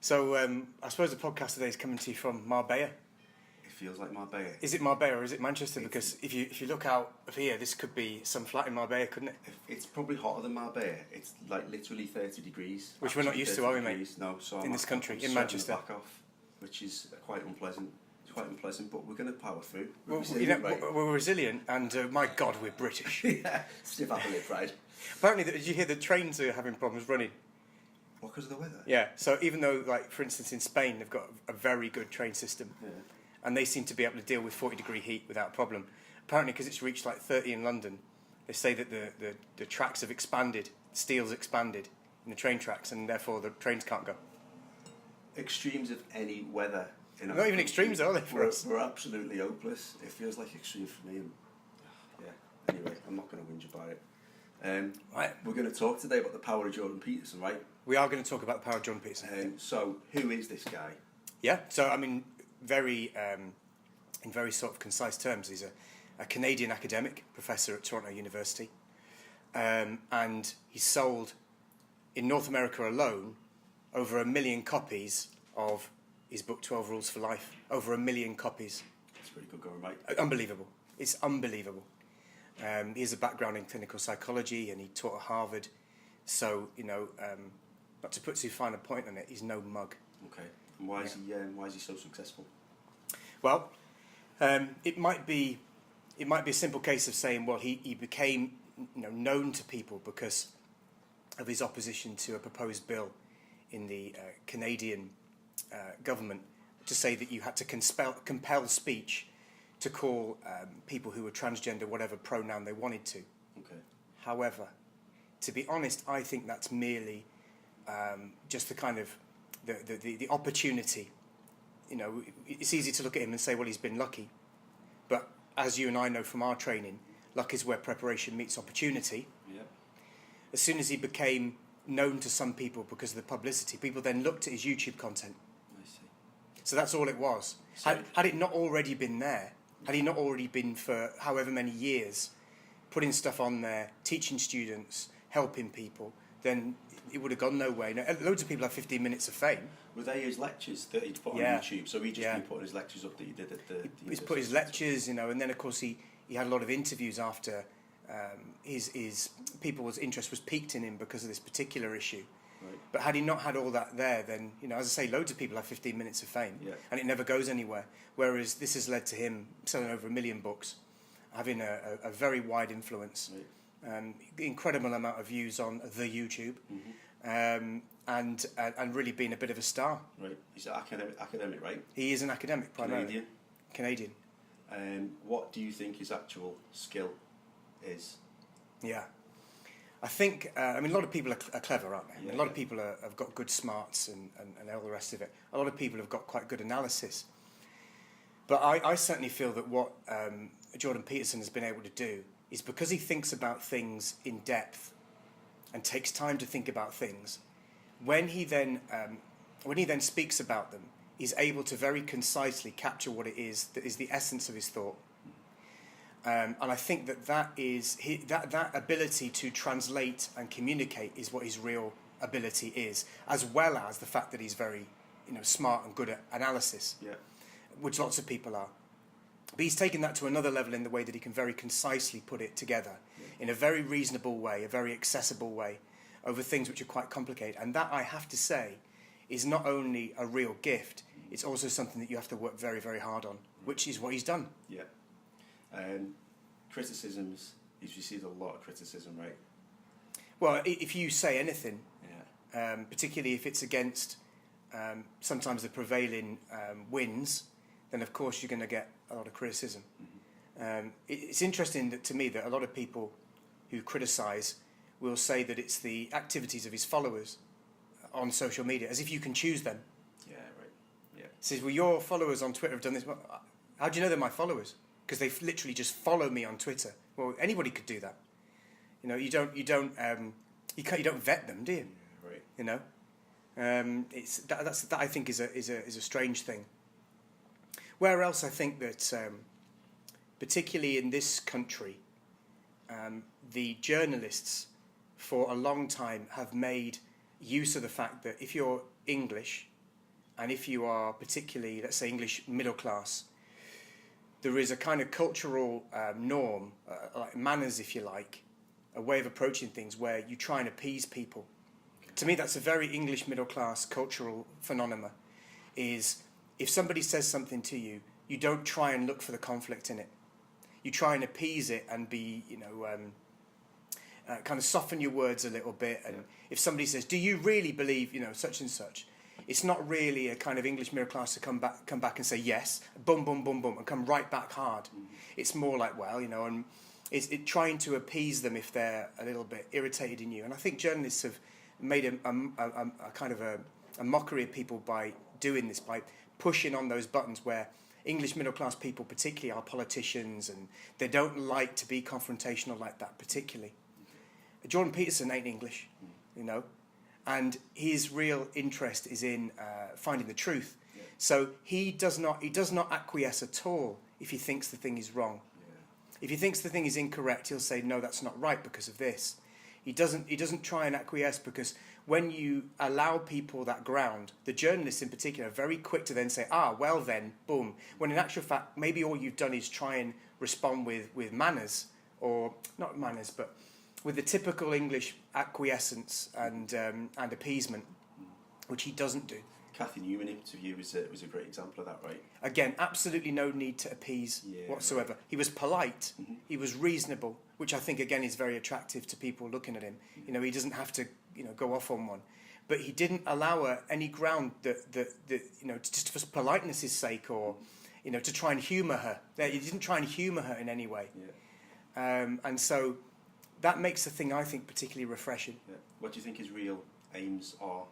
So I suppose the podcast today is coming to you from Marbella. It feels like Marbella. Is it Marbella or is it Manchester? Because if you look out of here, this could be some flat in Marbella, couldn't it? It's probably hotter than Marbella. It's like literally 30 degrees. Which we're not used to, are we, mate? No, so in this country, I'm in Manchester. back off, which is quite unpleasant. It's quite unpleasant, but we're going to power through. We're resilient, and my God, we're British. Yeah, stiff upper lip, right? Apparently, did you hear the trains are having problems running? What, because of the weather? Yeah, so even though, like, for instance, in Spain, they've got a very good train system, and they seem to be able to deal with 40-degree heat without a problem. Apparently, because it's reached like 30 in London, they say that the tracks have expanded, steel's expanded in the train tracks, and therefore the trains can't go. Extremes of any weather. Not even extremes, are they, for us? We're absolutely hopeless. It feels like extreme for me. And, yeah, anyway, I'm not going to whinge about it. Right. We're going to talk today about the power of Jordan Peterson, right? We are going to talk about the power of Jordan Peterson. So, who is this guy? Yeah, so I mean, in very sort of concise terms, he's a Canadian academic, professor at Toronto University, and he sold, in North America alone, over 1 million copies of his book 12 Rules for Life. Over 1 million copies. That's pretty good going, right? Unbelievable. It's unbelievable. He has a background in clinical psychology and he taught at Harvard. So, not to put too fine a point on it, he's no mug. Okay. And why is he so successful? Well, it might be a simple case of saying, well, he became known to people because of his opposition to a proposed bill in the Canadian government to say that you had to compel speech to call people who were transgender whatever pronoun they wanted to. Okay. However, to be honest, I think that's merely just the kind of the opportunity. It's easy to look at him and say, well, he's been lucky. But as you and I know from our training, luck is where preparation meets opportunity. Yeah. As soon as he became known to some people because of the publicity, people then looked at his YouTube content. I see. So that's all it was. So had it not already been there, had he not already been for however many years putting stuff on there, teaching students, helping people, then it would have gone nowhere. Loads of people have 15 minutes of fame. Were they his lectures that he'd put on YouTube? So he'd just been putting his lectures up that he did at the He's put his lectures, and then of course he had a lot of interviews after his people's interest was piqued in him because of this particular issue. Right. But had he not had all that there, then, as I say, loads of people have 15 minutes of fame, and it never goes anywhere. Whereas this has led to him selling over 1 million books, having a very wide influence, incredible amount of views on the YouTube, and really being a bit of a star. Right. He's an academic, right? He is an academic, primarily. Canadian. What do you think his actual skill is? Yeah. I think, a lot of people are clever, aren't they? Yeah, a lot of people have got good smarts and all the rest of it. A lot of people have got quite good analysis. But I certainly feel that what Jordan Peterson has been able to do is because he thinks about things in depth and takes time to think about things, when he then speaks about them, he's able to very concisely capture what it is that is the essence of his thought. And I think that ability to translate and communicate is what his real ability is, as well as the fact that he's very, smart and good at analysis, which lots of people are. But he's taken that to another level in the way that he can very concisely put it together in a very reasonable way, a very accessible way, over things which are quite complicated. And that, I have to say, is not only a real gift, it's also something that you have to work very, very hard on, which is what he's done. Yeah. Criticisms, he's received a lot of criticism, right? Well, if you say anything, particularly if it's against sometimes the prevailing winds, then of course you're going to get a lot of criticism. It's interesting to me that a lot of people who criticise will say that it's the activities of his followers on social media, as if you can choose them. Yeah, right. Yeah. Says, well, your followers on Twitter have done this. Well, how do you know they're my followers? Because they literally just follow me on Twitter. Well, anybody could do that. You don't vet them, do you? Right. It's that I think is a strange thing. Where else I think that, particularly in this country, the journalists for a long time have made use of the fact that if you're English, and if you are particularly, let's say, English middle class, there is a kind of cultural norm, like manners, if you like, a way of approaching things where you try and appease people. To me, that's a very English middle class cultural phenomenon, is if somebody says something to you, you don't try and look for the conflict in it. You try and appease it and be, kind of soften your words a little bit. And if somebody says, do you really believe, such and such? It's not really a kind of English middle class to come back and say yes, boom, boom, boom, boom, and come right back hard. Mm-hmm. It's more like, well, and it's trying to appease them if they're a little bit irritated in you. And I think journalists have made a kind of a mockery of people by doing this, by pushing on those buttons where English middle class people particularly are politicians, and they don't like to be confrontational like that particularly. Jordan Peterson ain't English, and his real interest is in finding the truth. Yeah. So he does not acquiesce at all if he thinks the thing is wrong. Yeah. If he thinks the thing is incorrect, he'll say, no, that's not right because of this. He doesn't try and acquiesce, because when you allow people that ground, the journalists in particular are very quick to then say, well then, boom. When in actual fact, maybe all you've done is try and respond with manners, or not manners, but with the typical English acquiescence and appeasement, which he doesn't do. Kathy Newman interview was a great example of that, right? Again, absolutely no need to appease whatsoever. Right. He was polite, he was reasonable, which I think again is very attractive to people looking at him. He doesn't have to go off on one, but he didn't allow her any ground that just for politeness' sake, or to try and humour her. He didn't try and humour her in any way, and so that makes the thing, I think, particularly refreshing. Yeah. What do you think his real aims are?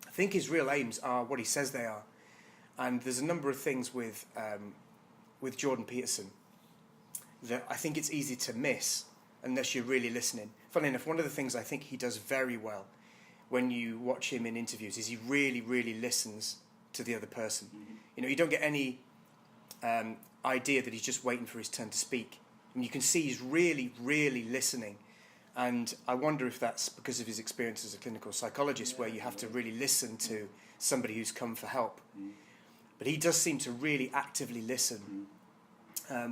I think his real aims are what he says they are, and there's a number of things with Jordan Peterson that I think it's easy to miss unless you're really listening. Funnily enough, one of the things I think he does very well when you watch him in interviews is he really, really listens to the other person. Mm-hmm. You don't get any idea that he's just waiting for his turn to speak. And you can see he's really, really listening. And I wonder if that's because of his experience as a clinical psychologist, where you have to really listen to somebody who's come for help. But he does seem to really actively listen,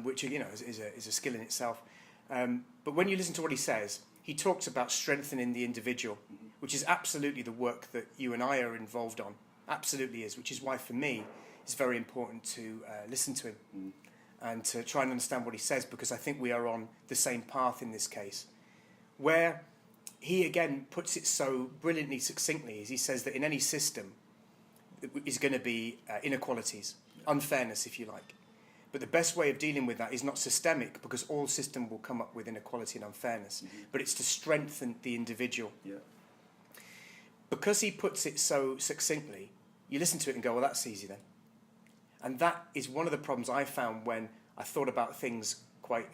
which is a skill in itself. But when you listen to what he says, he talks about strengthening the individual, which is absolutely the work that you and I are involved on. Absolutely is, which is why for me it's very important to listen to him. And to try and understand what he says, because I think we are on the same path in this case. Where he again puts it so brilliantly, succinctly, is he says that in any system is going to be inequalities, unfairness, if you like. But the best way of dealing with that is not systemic, because all system will come up with inequality and unfairness, but it's to strengthen the individual. Yeah. Because he puts it so succinctly, you listen to it and go, well, that's easy then. And that is one of the problems I found when I thought about things quite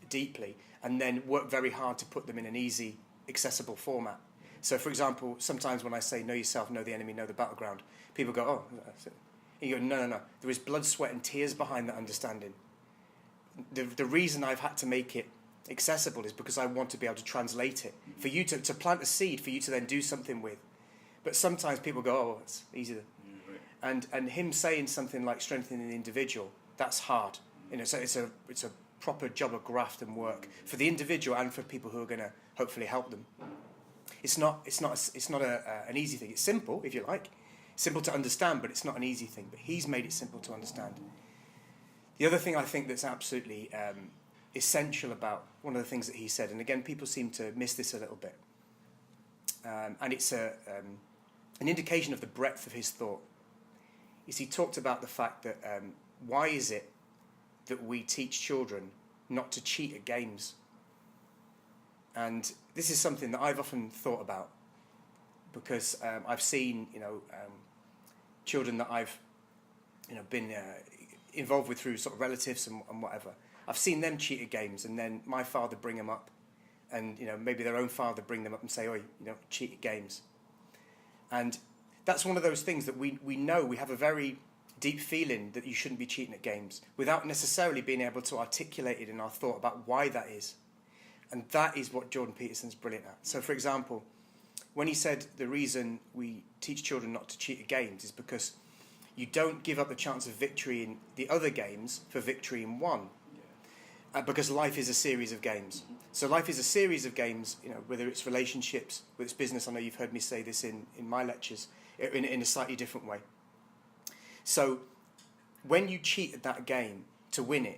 deeply, and then worked very hard to put them in an easy, accessible format. So, for example, sometimes when I say, know yourself, know the enemy, know the battleground, people go, oh, that's it. And you go, no. There is blood, sweat and tears behind that understanding. The reason I've had to make it accessible is because I want to be able to translate it, for you to plant a seed, for you to then do something with. But sometimes people go, oh, it's easy. And him saying something like strengthening the individual, that's hard. So it's a proper job of graft and work for the individual and for people who are going to hopefully help them. It's not an easy thing. It's simple, if you like, simple to understand, but it's not an easy thing. But he's made it simple to understand. The other thing I think that's absolutely essential about one of the things that he said, and again, people seem to miss this a little bit, and it's an indication of the breadth of his thought, is he talked about the fact that why is it that we teach children not to cheat at games? And this is something that I've often thought about, because I've seen children that I've been involved with through sort of relatives and whatever. I've seen them cheat at games, and then my father bring them up, and maybe their own father bring them up and say, "Oh, cheat at games." And that's one of those things that we know. We have a very deep feeling that you shouldn't be cheating at games without necessarily being able to articulate it in our thought about why that is. And that is what Jordan Peterson's brilliant at. So, for example, when he said the reason we teach children not to cheat at games is because you don't give up the chance of victory in the other games for victory in one. Because life is a series of games. So life is a series of games, you know, whether it's relationships, whether it's business. I know you've heard me say this in my lectures in a slightly different way. So when you cheat at that game to win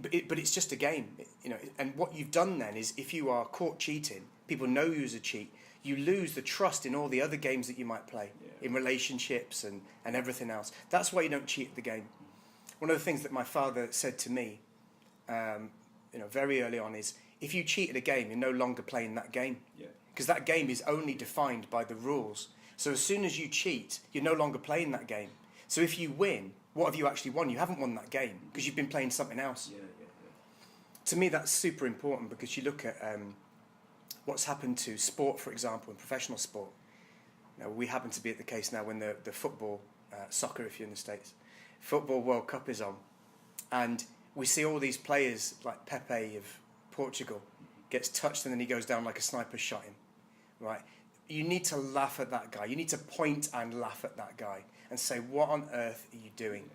but it's just a game, you know. And what you've done then is, if you are caught cheating, people know you as a cheat, you lose the trust in all the other games that you might play, in relationships and everything else. That's why you don't cheat at the game. One of the things that my father said to me, you know, very early on is, if you cheat at a game, you're no longer playing that game. Because that game is only defined by the rules. So as soon as you cheat, you're no longer playing that game. So if you win, what have you actually won? You haven't won that game because you've been playing something else. To me, that's super important, because you look at what's happened to sport, for example, in professional sport. Now, we happen to be at the case now when the football, soccer if you're in the States, Football World Cup is on. And we see all these players like Pepe of Portugal gets touched and then he goes down like a sniper shot him, right? You need to laugh at that guy. You need to point and laugh at that guy and say, what on earth are you doing?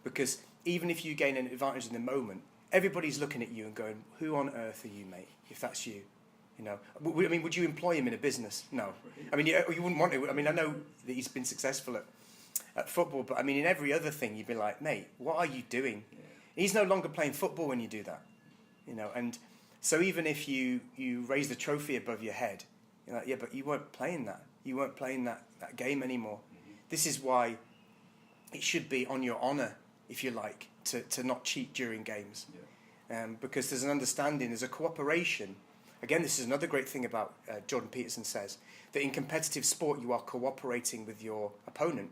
Because even if you gain an advantage in the moment, everybody's looking at you and going, who on earth are you, mate, if that's you? You know, I mean, would you employ him in a business? No. I mean, you wouldn't want to. I mean, I know that he's been successful at football, but I mean, in every other thing, you'd be like, mate, what are you doing? He's no longer playing football when you do that, you know. And so even if you raise the trophy above your head, you're like, yeah, but you weren't playing that. You weren't playing that game anymore. This is why it should be on your honour, if you like, to not cheat during games. Because there's an understanding, there's a cooperation. Again, this is another great thing about Jordan Peterson says, that in competitive sport you are cooperating with your opponent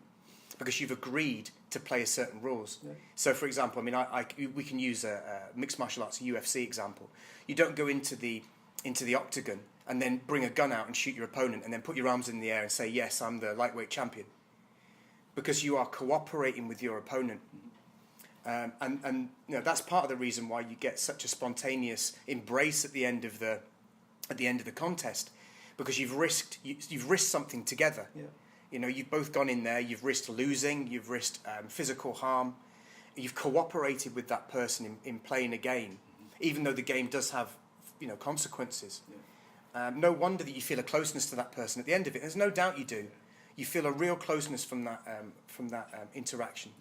because you've agreed to play certain rules. So, for example, I mean, we can use a mixed martial arts, a UFC example. You don't go into the octagon and then bring a gun out and shoot your opponent and then put your arms in the air and say, yes, I'm the lightweight champion. Because you are cooperating with your opponent. And you know, that's part of the reason why you get such a spontaneous embrace at the end of the contest, because you've risked something together. You know, you've both gone in there, you've risked losing, you've risked physical harm, you've cooperated with that person in playing a game, even though the game does have, you know, consequences. No wonder that you feel a closeness to that person at the end of it. There's no doubt you do. You feel a real closeness from that interaction.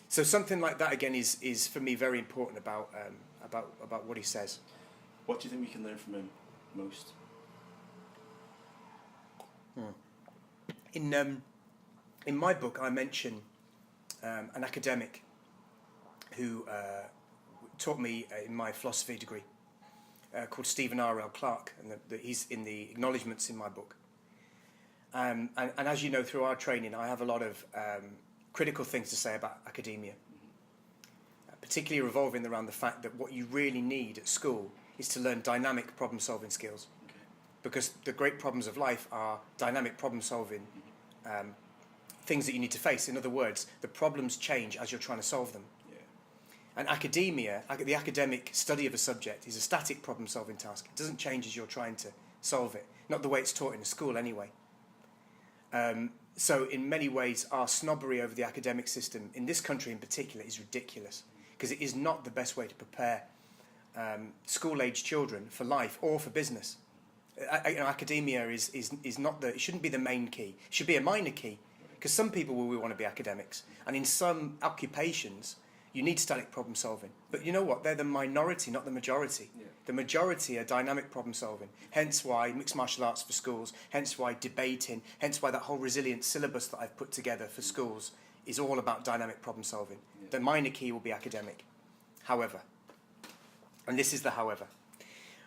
So something like that again is for me very important about what he says. What do you think we can learn from him most? In my book, I mention an academic who taught me in my philosophy degree, called Stephen R.L. Clark, and he's in the acknowledgements in my book. And as you know, through our training, I have a lot of critical things to say about academia, particularly revolving around the fact that what you really need at school is to learn dynamic problem-solving skills. Because the great problems of life are dynamic problem-solving things that you need to face. In other words, the problems change as you're trying to solve them. And academia, the academic study of a subject, is a static problem-solving task. It doesn't change as you're trying to solve it. Not the way it's taught in a school anyway. So in many ways, our snobbery over the academic system, in this country in particular, is ridiculous. Because it is not the best way to prepare school-aged children for life or for business. Academia is not it shouldn't be the main key. It should be a minor key. Because some people will want to be academics. And in some occupations, you need static problem solving. But you know what? They're the minority, not the majority. The majority are dynamic problem solving. Hence why mixed martial arts for schools, hence why debating, hence why that whole resilience syllabus that I've put together for schools is all about dynamic problem solving. The minor key will be academic. However, and this is the however,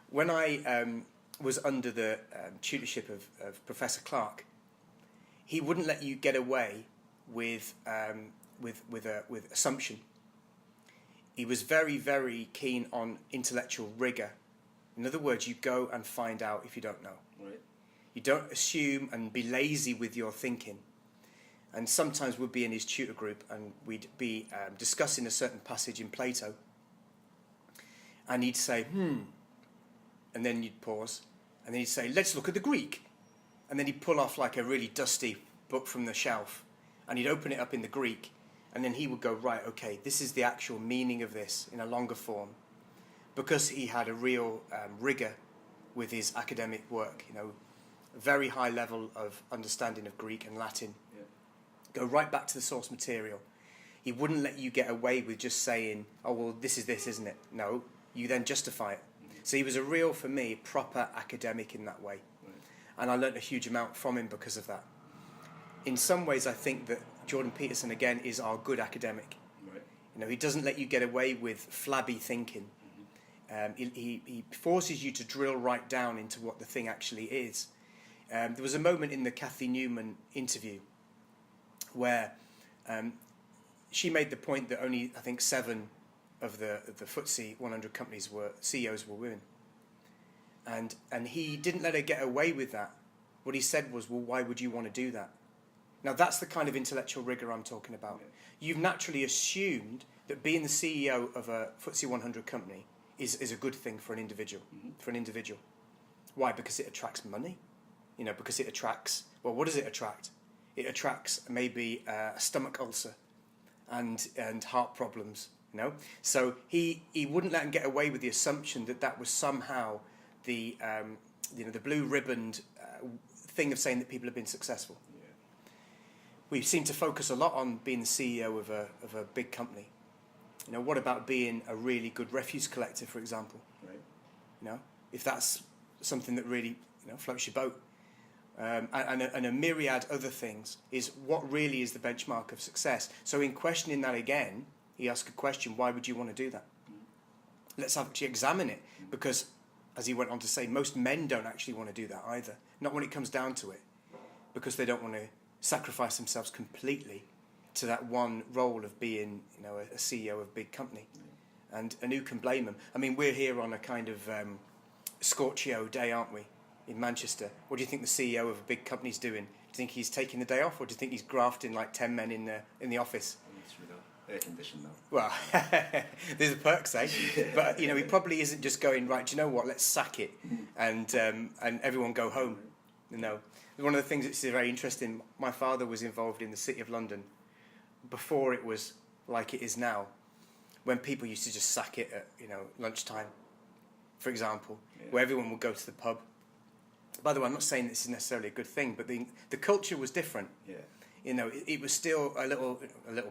when I was under the tutorship of Professor Clark, he wouldn't let you get away with assumption. He was very, very keen on intellectual rigour. In other words, you go and find out if you don't know. You don't assume and be lazy with your thinking. And sometimes we'd be in his tutor group and we'd be discussing a certain passage in Plato. And he'd say, and then you'd pause. And then he'd say, let's look at the Greek. And then he'd pull off like a really dusty book from the shelf. And he'd open it up in the Greek. And then he would go, right, okay, this is the actual meaning of this in a longer form. Because he had a real rigor with his academic work, you know, a very high level of understanding of Greek and Latin. Yeah. Go right back to the source material. He wouldn't let you get away with just saying, oh, well, this is this, isn't it? No, you then justify it. So he was a real, for me, proper academic in that way. Right. And I learnt a huge amount from him because of that. In some ways, I think that Jordan Peterson, again, is our good academic. Right. You know, he doesn't let you get away with flabby thinking. He forces you to drill right down into what the thing actually is. There was a moment in the Kathy Newman interview where she made the point that only, I think, 7 of the FTSE 100 companies CEOs were women. And he didn't let her get away with that. What he said was, well, why would you want to do that? Now, that's the kind of intellectual rigor I'm talking about. Yeah. You've naturally assumed that being the CEO of a FTSE 100 company is a good thing for an individual. For an individual. Why? Because it attracts money. You know, because it attracts, well, what does it attract? It attracts maybe a stomach ulcer and heart problems, you know? So he wouldn't let him get away with the assumption that that was somehow the, the blue ribboned thing of saying that people have been successful. Yeah. We seem to focus a lot on being the CEO of a big company. You know, what about being a really good refuse collector, for example? Right. You know, if that's something that really, you know, floats your boat. And a myriad other things is what really is the benchmark of success. So in questioning that again, he asked a question, why would you want to do that? Let's actually examine it, because, as he went on to say, most men don't actually want to do that either. Not when it comes down to it, because they don't want to sacrifice themselves completely to that one role of being, you know, a CEO of a big company. And who can blame them? I mean, we're here on a kind of Scorchio day, aren't we, in Manchester? What do you think the CEO of a big company's doing? Do you think he's taking the day off, or do you think he's grafting like 10 men in the office? It's really air conditioned now. Well, there's a perks, eh? But you know, he probably isn't just going, right, do you know what? Let's sack it, and everyone go home. You know, one of the things that's very interesting. My father was involved in the City of London before it was like it is now, when people used to just sack it at, you know, lunchtime, for example, where everyone would go to the pub. By the way, I'm not saying this is necessarily a good thing, but the culture was different. Yeah. You know, it was still a little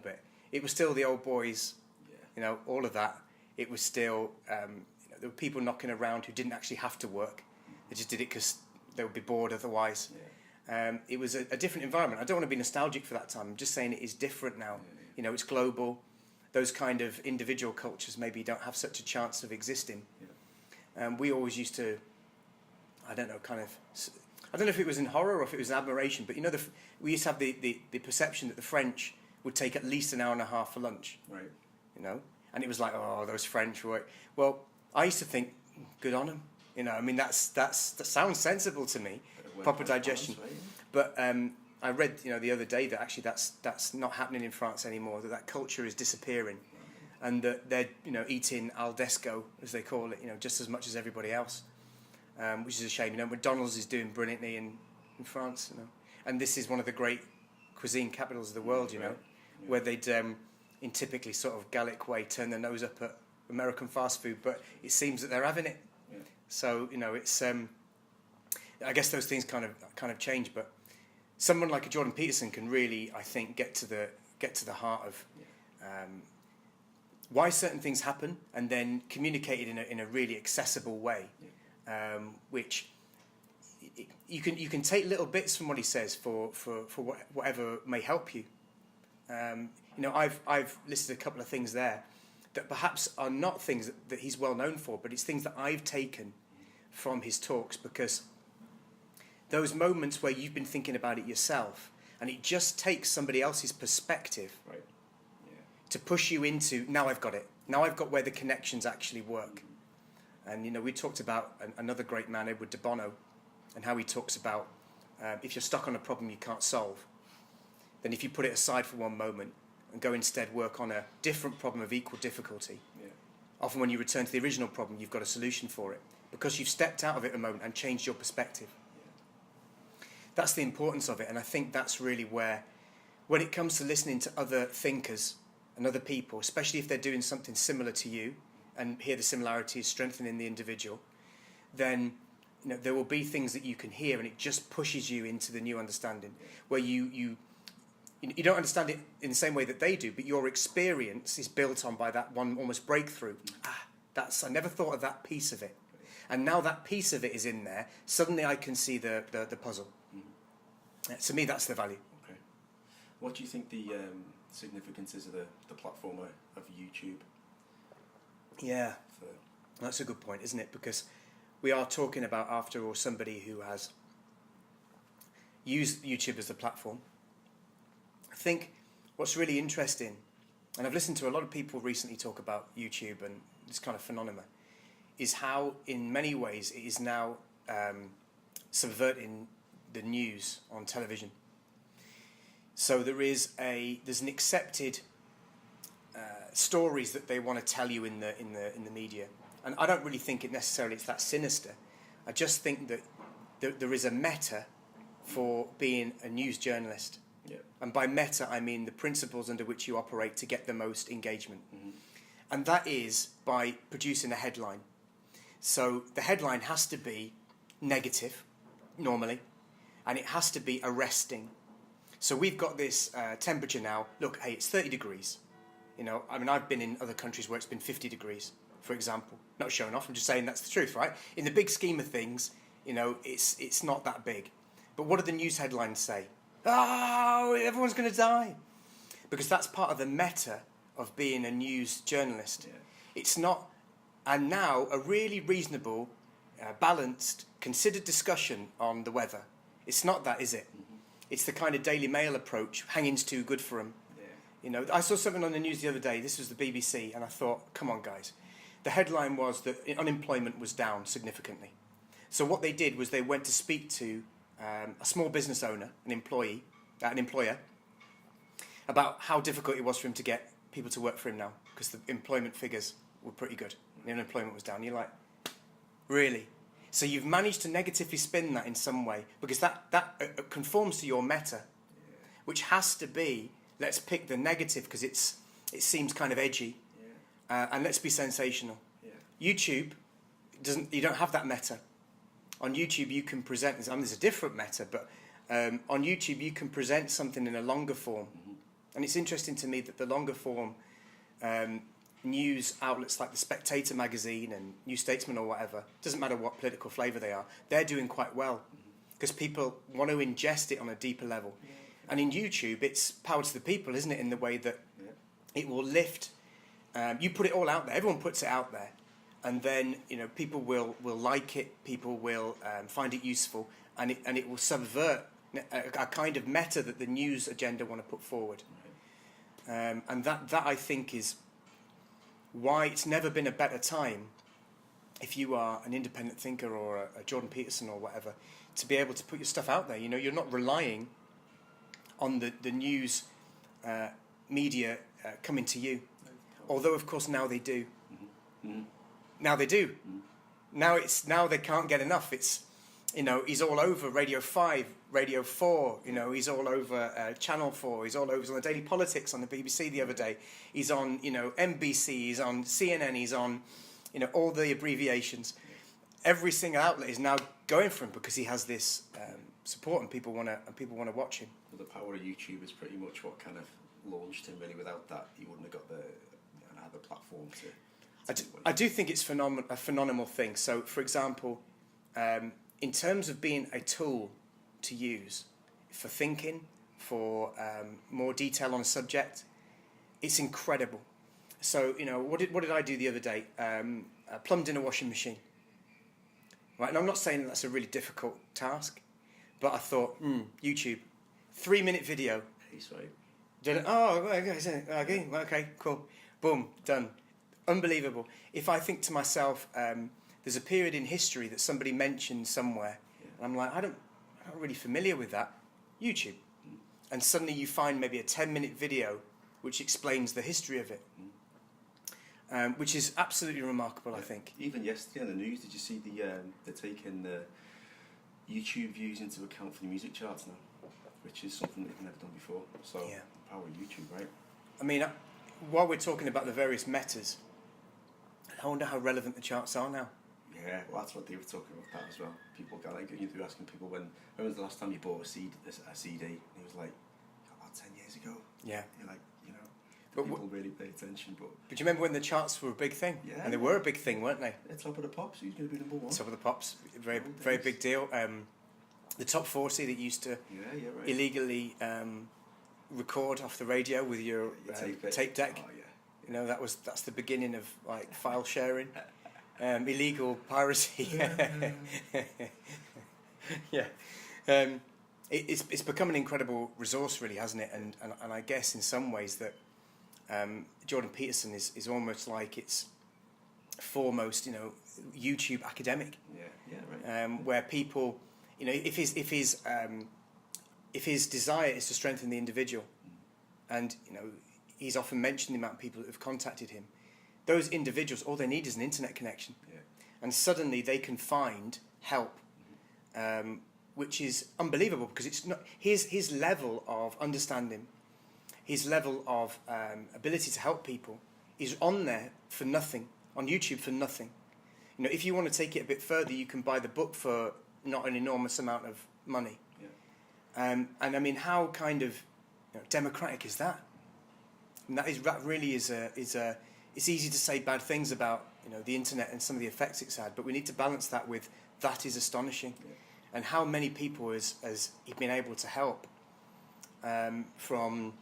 bit. It was still the old boys, you know, all of that. It was still, you know, there were people knocking around who didn't actually have to work. They just did it because they would be bored otherwise. Yeah. It was a different environment. I don't want to be nostalgic for that time. I'm just saying it is different now. Yeah. You know, it's global. Those kind of individual cultures maybe don't have such a chance of existing. Yeah. We always used to, I don't know, kind of, I don't know if it was in horror or if it was in admiration, but you know, we used to have the perception that the French would take at least an hour and a half for lunch. Right. You know, and it was like, oh, those French work. Well, I used to think, good on them. You know, I mean, that sounds sensible to me, proper digestion. Right? But I read, you know, the other day that actually that's not happening in France anymore. That culture is disappearing, and that they're, you know, eating al desco, as they call it, you know, just as much as everybody else, which is a shame. You know, McDonald's is doing brilliantly in France, you know, and this is one of the great cuisine capitals of the world, you know, where they'd in typically sort of Gallic way turn their nose up at American fast food, but it seems that they're having it. Yeah. So, you know, it's I guess those things kind of change, but someone like a Jordan Peterson can really, I think, get to the heart of why certain things happen, and then communicate it in a really accessible way, which you can take little bits from what he says for whatever may help you. You know, I've listed a couple of things there that perhaps are not things that he's well known for, but it's things that I've taken from his talks, because those moments where you've been thinking about it yourself, and it just takes somebody else's perspective to push you into, now I've got it. Now I've got where the connections actually work. And, you know, we talked about another great man, Edward de Bono, and how he talks about if you're stuck on a problem you can't solve, than if you put it aside for one moment and go instead work on a different problem of equal difficulty. Yeah. Often when you return to the original problem, you've got a solution for it because you've stepped out of it a moment and changed your perspective. Yeah. That's the importance of it, and I think that's really where, when it comes to listening to other thinkers and other people, especially if they're doing something similar to you, and here the similarity is strengthening the individual, then there will be things that you can hear, and it just pushes you into the new understanding, where you don't understand it in the same way that they do, but your experience is built on by that one almost breakthrough. I never thought of that piece of it, and now that piece of it is in there. Suddenly, I can see the puzzle. To me, that's the value. Okay. What do you think the significance is of the platform of YouTube? Yeah, that's a good point, isn't it? Because we are talking about, after all, somebody who has used YouTube as a platform. I think what's really interesting, and I've listened to a lot of people recently talk about YouTube and this kind of phenomenon, is how in many ways it is now subverting the news on television. So there's an accepted stories that they want to tell you in the media, and I don't really think it's that sinister. I just think that there is a meta for being a news journalist. Yeah. And by meta, I mean the principles under which you operate to get the most engagement. Mm-hmm. And that is by producing a headline. So the headline has to be negative, normally, and it has to be arresting. So we've got this temperature now. Look, hey, it's 30 degrees. I've been in other countries where it's been 50 degrees, for example. Not showing off, I'm just saying that's the truth, right? In the big scheme of things, it's not that big. But what do the news headlines say? Oh, everyone's going to die. Because that's part of the meta of being a news journalist. Yeah. It's not, and now a really reasonable, balanced, considered discussion on the weather. It's not that, is it? Mm-hmm. It's the kind of Daily Mail approach, hanging's too good for them. Yeah. I saw something on the news the other day, this was the BBC, and I thought, come on guys. The headline was that unemployment was down significantly. So what they did was they went to speak to a small business owner, an employer, about how difficult it was for him to get people to work for him now, because the employment figures were pretty good. The unemployment was down. You're like, really? So you've managed to negatively spin that in some way, because that conforms to your meta, which has to be, let's pick the negative because it seems kind of edgy, and let's be sensational. Yeah. YouTube you don't have that meta. On YouTube, you can present, there's a different meta, but on YouTube, you can present something in a longer form. Mm-hmm. And it's interesting to me that the longer form news outlets like the Spectator magazine and New Statesman or whatever, doesn't matter what political flavour they are, they're doing quite well because people want to ingest it on a deeper level. Yeah. And in YouTube, it's power to the people, isn't it, in the way that it will lift. You put it all out there, everyone puts it out there. And then people will like it, people will find it useful, and it will subvert a kind of meta that the news agenda want to put forward. Right. And that I think is why it's never been a better time, if you are an independent thinker or a Jordan Peterson or whatever, to be able to put your stuff out there. You're not relying on the news media coming to you, although of course now they do. Mm-hmm. Mm-hmm. Now they do. Now they can't get enough. It's he's all over Radio 5, Radio 4. He's all over Channel 4. He's all over. He's on the Daily Politics on the BBC the other day. He's on NBC. He's on CNN. He's on all the abbreviations. Every single outlet is now going for him because he has this support and people want to watch him. Well, the power of YouTube is pretty much what kind of launched him. Really, without that, he wouldn't have got the platform to. I do think it's a phenomenal thing. So, for example, in terms of being a tool to use for thinking, for more detail on a subject, it's incredible. So, what did I do the other day? I plumbed in a washing machine. Right, and I'm not saying that's a really difficult task, but I thought, YouTube, 3-minute video. He's right. Did it? Oh, okay, cool, boom, done. Unbelievable. If I think to myself, there's a period in history that somebody mentioned somewhere, and I'm like, I'm not really familiar with that. YouTube. and suddenly you find maybe a 10-minute video which explains the history of it, which is absolutely remarkable, I think. Even yesterday on the news, did you see they're taking the YouTube views into account for the music charts now, which is something they've never done before. So, Yeah. power of YouTube, right? I mean, while we're talking about the various metas, I wonder how relevant the charts are now. Yeah, well, that's what they were talking about that as well. People got like, you were asking people when was the last time you bought a CD? And it was like about 10 years ago. Yeah. You're like, you know, But people really pay attention. But do you remember when the charts were a big thing? Yeah. And they were a big thing, weren't they? at Top of the Pops, who's going to be number one? Top of the Pops, very Old very days. big deal. The top 40 that used to Yeah, right. illegally record off the radio with your tape deck. Oh, yeah. You know, that's the beginning of like file sharing, illegal piracy. Yeah, it's become an incredible resource, really, hasn't it? And I guess in some ways that Jordan Peterson is almost like its foremost, you know, YouTube academic. Yeah, right. Where people, you know, if his desire is to strengthen the individual, and you know, he's often mentioned the amount of people that have contacted him. Those individuals, all they need is an internet connection, Yeah. and suddenly they can find help, which is unbelievable because it's not his level of understanding, his level of ability to help people is on there for nothing, on YouTube for nothing. You know, if you want to take it a bit further, you can buy the book for not an enormous amount of money. Yeah. And I mean, how kind of democratic is that? And that really is a. It's easy to say bad things about the internet and some of the effects it's had, but we need to balance that with that is astonishing, and how many people has he been able to help from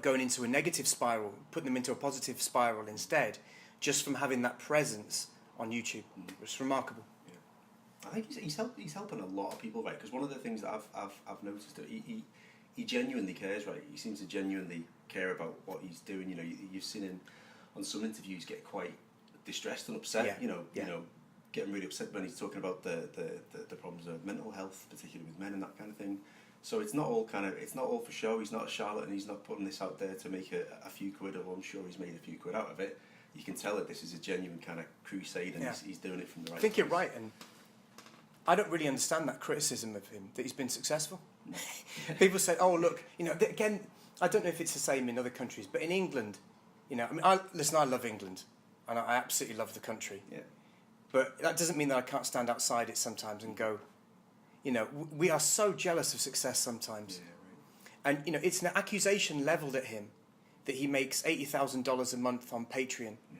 going into a negative spiral, putting them into a positive spiral instead, just from having that presence on YouTube. It's remarkable. Yeah. I think he's helping a lot of people, right? Because one of the things that I've noticed that he genuinely cares, right? He seems to genuinely care about what he's doing. You know, you've seen him on some interviews get quite distressed and upset. Yeah. You know, getting really upset when he's talking about the problems of mental health, particularly with men and that kind of thing. So it's not all for show. He's not a charlatan. He's not putting this out there to make a few quid. Although I'm sure he's made a few quid out of it. You can tell that this is a genuine kind of crusade, and he's doing it from the right. I think you're right, and I don't really understand that criticism of him that he's been successful. People say, "Oh, look, again." I don't know if it's the same in other countries, but in England, I mean, I love England, and I absolutely love the country. Yeah. But that doesn't mean that I can't stand outside it sometimes and go, we are so jealous of success sometimes. Yeah, right. And, it's an accusation levelled at him that he makes $80,000 a month on Patreon. Yeah.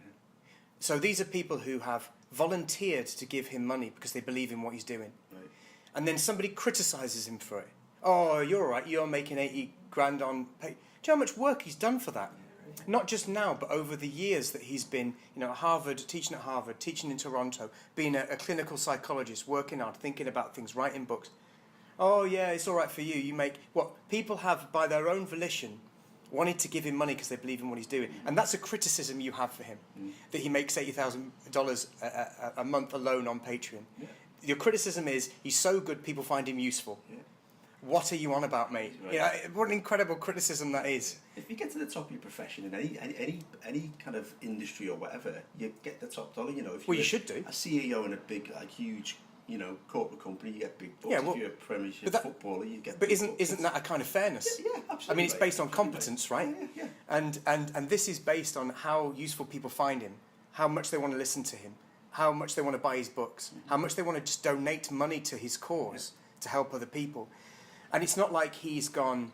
So these are people who have volunteered to give him money because they believe in what he's doing. Right. And then somebody criticises him for it. Oh, you're all right, you're making 80 grand on pay. Do you know how much work he's done for that? Yeah, right. Not just now, but over the years that he's been, at Harvard, teaching in Toronto, being a clinical psychologist, working hard, thinking about things, writing books. Oh, yeah, it's all right for you. You make what people have, by their own volition, wanted to give him money because they believe in what he's doing. And that's a criticism you have for him, that he makes $80,000 a month alone on Patreon. Yeah. Your criticism is he's so good, people find him useful. Yeah. What are you on about, mate? Right. What an incredible criticism that is. If you get to the top of your profession in any kind of industry or whatever, you get the top dollar. If Well, you're you should do. a CEO in a big, huge, corporate company, you get big bucks. Yeah, well, if you're a Premiership footballer, you get. But big isn't bucks. that a kind of fairness? Yeah, absolutely. I mean, it's based on Absolutely. competence, right? Yeah. And this is based on how useful people find him, how much they want to listen to him, how much they want to buy his books, how much they want to just donate money to his cause to help other people. And it's not like he's gone,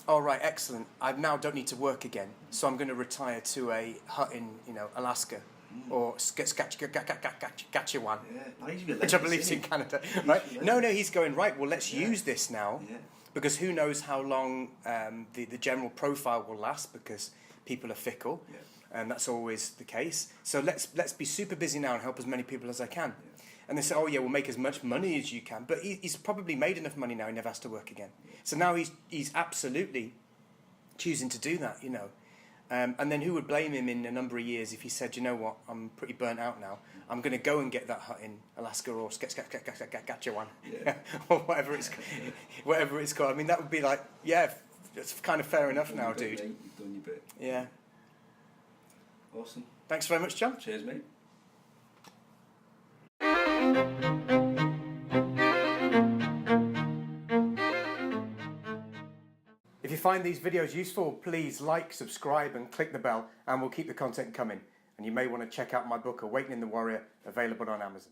all right, excellent, I now don't need to work again, so I'm going to retire to a hut in, Alaska or Saskatchewan, Yeah, no, he's which I believe is in Canada, right? No, he's going, right, well, let's use this now, Yeah. because who knows how long the general profile will last, because people are fickle, and that's always the case. So let's be super busy now and help as many people as I can. Yeah. And they say, oh yeah, we'll make as much money as you can. But he's probably made enough money now, he never has to work again. So now he's absolutely choosing to do that, And then who would blame him in a number of years if he said, you know what, I'm pretty burnt out now. I'm going to go and get that hut in Alaska or Saskatchewan, Yeah. or whatever it's called. I mean, that would be like, yeah, It's kind of fair enough You've now, done your bit, dude. mate. You've done your bit. Yeah. Awesome. Thanks very much, John. Cheers, mate. If you find these videos useful, please like, subscribe and click the bell, and we'll keep the content coming. And you may want to check out my book, Awakening the Warrior, available on Amazon.